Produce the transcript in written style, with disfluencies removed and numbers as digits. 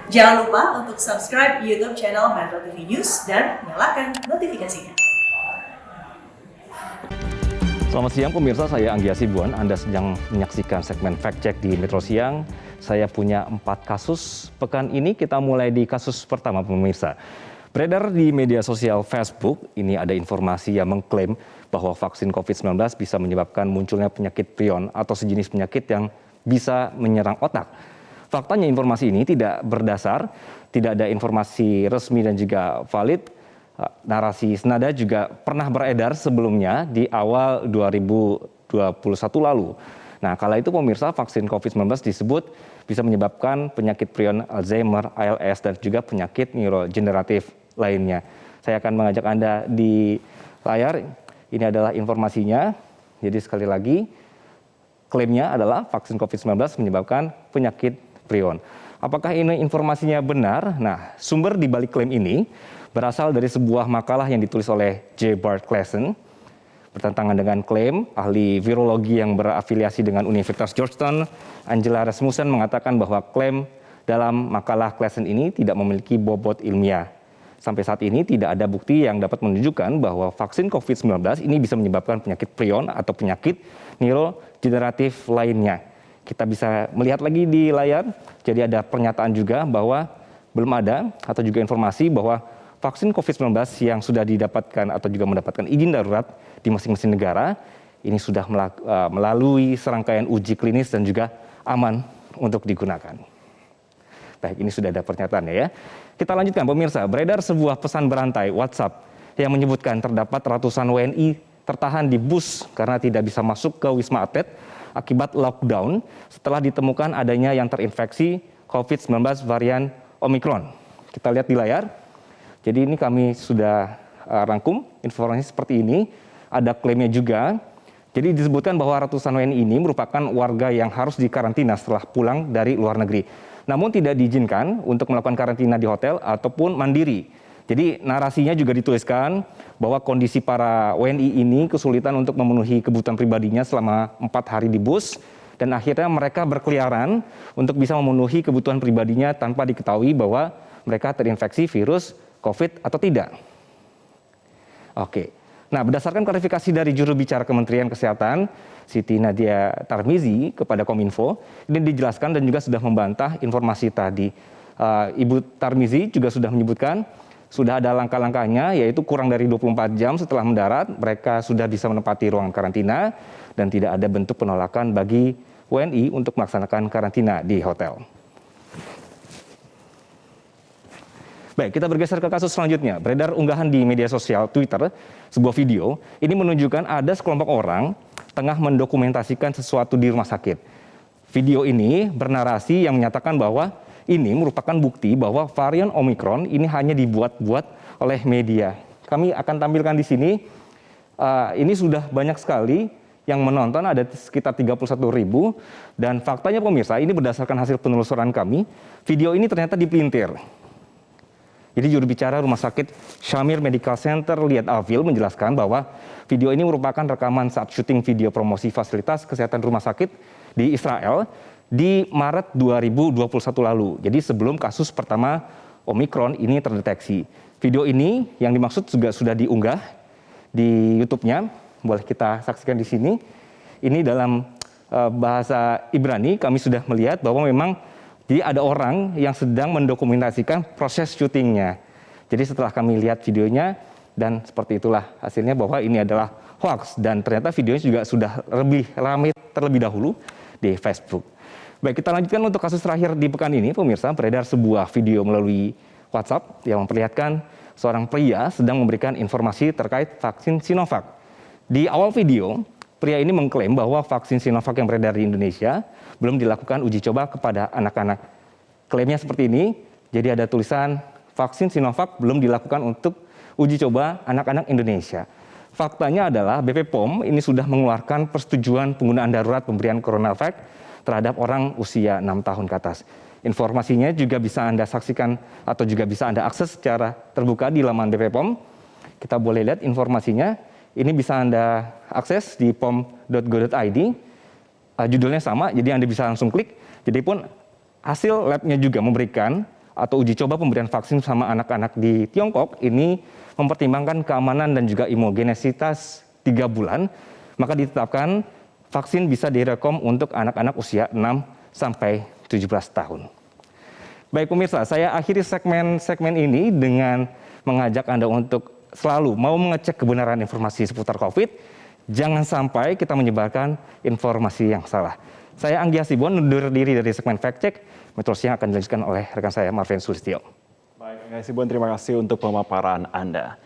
Jangan lupa untuk subscribe YouTube channel Metro TV News dan nyalakan notifikasinya. Selamat siang pemirsa, saya Anggi Asibuan. Anda sedang menyaksikan segmen Fact Check di Metro Siang. Saya punya 4 kasus. Pekan ini kita mulai di kasus pertama pemirsa. Beredar di media sosial Facebook, ini ada informasi yang mengklaim bahwa vaksin COVID-19 bisa menyebabkan munculnya penyakit prion atau sejenis penyakit yang bisa menyerang otak. Faktanya informasi ini tidak berdasar, tidak ada informasi resmi dan juga valid. Narasi senada juga pernah beredar sebelumnya di awal 2021 lalu. Nah, kala itu pemirsa, vaksin COVID-19 disebut bisa menyebabkan penyakit prion Alzheimer, ALS, dan juga penyakit neurogeneratif lainnya. Saya akan mengajak Anda di layar, ini adalah informasinya. Jadi sekali lagi, klaimnya adalah vaksin COVID-19 menyebabkan penyakit prion. Apakah ini informasinya benar? Nah, sumber di balik klaim ini berasal dari sebuah makalah yang ditulis oleh J. Bart Claassen. Bertentangan dengan klaim, ahli virologi yang berafiliasi dengan Universitas Georgetown, Angela Rasmussen, mengatakan bahwa klaim dalam makalah Claassen ini tidak memiliki bobot ilmiah. Sampai saat ini tidak ada bukti yang dapat menunjukkan bahwa vaksin COVID-19 ini bisa menyebabkan penyakit prion atau penyakit neurogeneratif lainnya. Kita bisa melihat lagi di layar, jadi ada pernyataan juga bahwa belum ada atau juga informasi bahwa vaksin COVID-19 yang sudah didapatkan atau juga mendapatkan izin darurat di masing-masing negara, ini sudah melalui serangkaian uji klinis dan juga aman untuk digunakan. Baik, ini sudah ada pernyataannya ya. Kita lanjutkan pemirsa, beredar sebuah pesan berantai WhatsApp yang menyebutkan terdapat ratusan WNI tertahan di bus karena tidak bisa masuk ke Wisma Atlet akibat lockdown setelah ditemukan adanya yang terinfeksi COVID-19 varian Omicron. Kita lihat di layar. Jadi ini kami sudah rangkum informasi seperti ini, ada klaimnya juga. Jadi disebutkan bahwa ratusan WNI ini merupakan warga yang harus dikarantina setelah pulang dari luar negeri. Namun tidak diizinkan untuk melakukan karantina di hotel ataupun mandiri. Jadi narasinya juga dituliskan bahwa kondisi para WNI ini kesulitan untuk memenuhi kebutuhan pribadinya selama 4 hari di bus. Dan akhirnya mereka berkeliaran untuk bisa memenuhi kebutuhan pribadinya tanpa diketahui bahwa mereka terinfeksi virus COVID atau tidak. Oke, nah berdasarkan klarifikasi dari juru bicara Kementerian Kesehatan, Siti Nadia Tarmizi kepada Kominfo, ini dijelaskan dan juga sudah membantah informasi tadi. Ibu Tarmizi juga sudah menyebutkan, sudah ada langkah-langkahnya, yaitu kurang dari 24 jam setelah mendarat, mereka sudah bisa menempati ruangan karantina, dan tidak ada bentuk penolakan bagi WNI untuk melaksanakan karantina di hotel. Baik, kita bergeser ke kasus selanjutnya. Beredar unggahan di media sosial Twitter, sebuah video. Ini menunjukkan ada sekelompok orang tengah mendokumentasikan sesuatu di rumah sakit. Video ini bernarasi yang menyatakan bahwa ini merupakan bukti bahwa varian Omicron ini hanya dibuat-buat oleh media. Kami akan tampilkan di sini. Ini sudah banyak sekali yang menonton, ada sekitar 31.000. Dan faktanya pemirsa, ini berdasarkan hasil penelusuran kami, video ini ternyata dipelintir. Jadi juru bicara Rumah Sakit Shamir Medical Center Liat Avil menjelaskan bahwa video ini merupakan rekaman saat syuting video promosi fasilitas kesehatan rumah sakit di Israel di Maret 2021 lalu. Jadi sebelum kasus pertama Omicron ini terdeteksi. Video ini yang dimaksud juga sudah diunggah di YouTube-nya. Boleh kita saksikan di sini. Ini dalam bahasa Ibrani kami sudah melihat bahwa memang jadi ada orang yang sedang mendokumentasikan proses syutingnya. Jadi setelah kami lihat videonya dan seperti itulah hasilnya bahwa ini adalah hoax. Dan ternyata videonya juga sudah lebih ramai terlebih dahulu di Facebook. Baik, kita lanjutkan untuk kasus terakhir di pekan ini pemirsa. Beredar sebuah video melalui WhatsApp yang memperlihatkan seorang pria sedang memberikan informasi terkait vaksin Sinovac. Di awal video, pria ini mengklaim bahwa vaksin Sinovac yang beredar di Indonesia belum dilakukan uji coba kepada anak-anak. Klaimnya seperti ini, jadi ada tulisan vaksin Sinovac belum dilakukan untuk uji coba anak-anak Indonesia. Faktanya adalah BP POM ini sudah mengeluarkan persetujuan penggunaan darurat pemberian CoronaVac terhadap orang usia 6 tahun ke atas. Informasinya juga bisa Anda saksikan atau juga bisa Anda akses secara terbuka di laman BP POM. Kita boleh lihat informasinya. Ini bisa Anda akses di pom.go.id. Judulnya sama, jadi Anda bisa langsung klik. Jadi pun hasil labnya juga memberikan atau uji coba pemberian vaksin sama anak-anak di Tiongkok ini mempertimbangkan keamanan dan juga imunogenesitas 3 bulan, maka ditetapkan vaksin bisa direkom untuk anak-anak usia 6 sampai 17 tahun. Baik pemirsa, saya akhiri segmen ini dengan mengajak Anda untuk selalu mau mengecek kebenaran informasi seputar COVID. Jangan sampai kita menyebarkan informasi yang salah. Saya Anggi Hasibuan undur diri dari segmen Fact Check. Metro Siang akan dilanjutkan oleh rekan saya Marvin Sulistyo. Baik, Anggi Hasibuan, terima kasih untuk pemaparan Anda.